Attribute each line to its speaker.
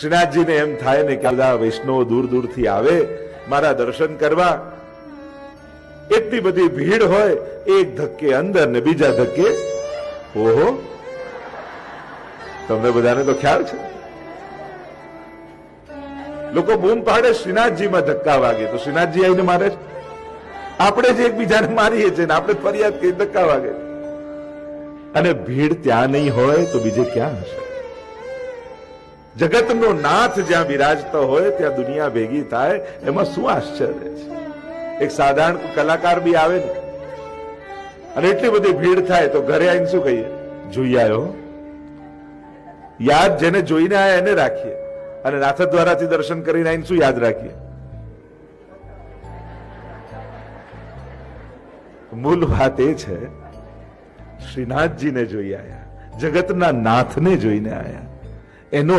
Speaker 1: શ્રીનાથજીને એમ થાય ને કે બધા વૈષ્ણવો દૂર દૂરથી આવે મારા દર્શન કરવા, એટલી બધી ભીડ હોય, એક ધક્કે અંદર ને બીજા ધક્કે, ઓહો, તમને બધાને તો ખ્યાલ છે, લોકો બૂમ પાડે શ્રીનાથજીમાં ધક્કા વાગે તો શ્રીનાથજી આવીને મારે છે. આપણે જ એકબીજાને મારીએ છીએ ને આપણે ફરિયાદ કરી ધક્કા વાગે. અને ભીડ ત્યાં નહીં હોય તો બીજે ક્યાં હશે? જગતનો નાથ જ્યાં બિરાજતો હોય ત્યાં દુનિયા ભેગી થાય, એમાં શું આશ્ચર્ય છે? એક સાધારણ કલાકાર બી આવે ને અને એટલી બધી ભીડ થાય તો ઘરે આવીને શું કહીએ? જોઈ આવ્યો. યાદ જેને જોઈને આયા એને રાખીએ, અને નાથદ્વારાથી દર્શન કરીને આવીને શું યાદ રાખીએ? મૂળ વાત એ છે, શ્રીનાથજીને જોઈ આયા, જગતના નાથને જોઈને આયા, એનો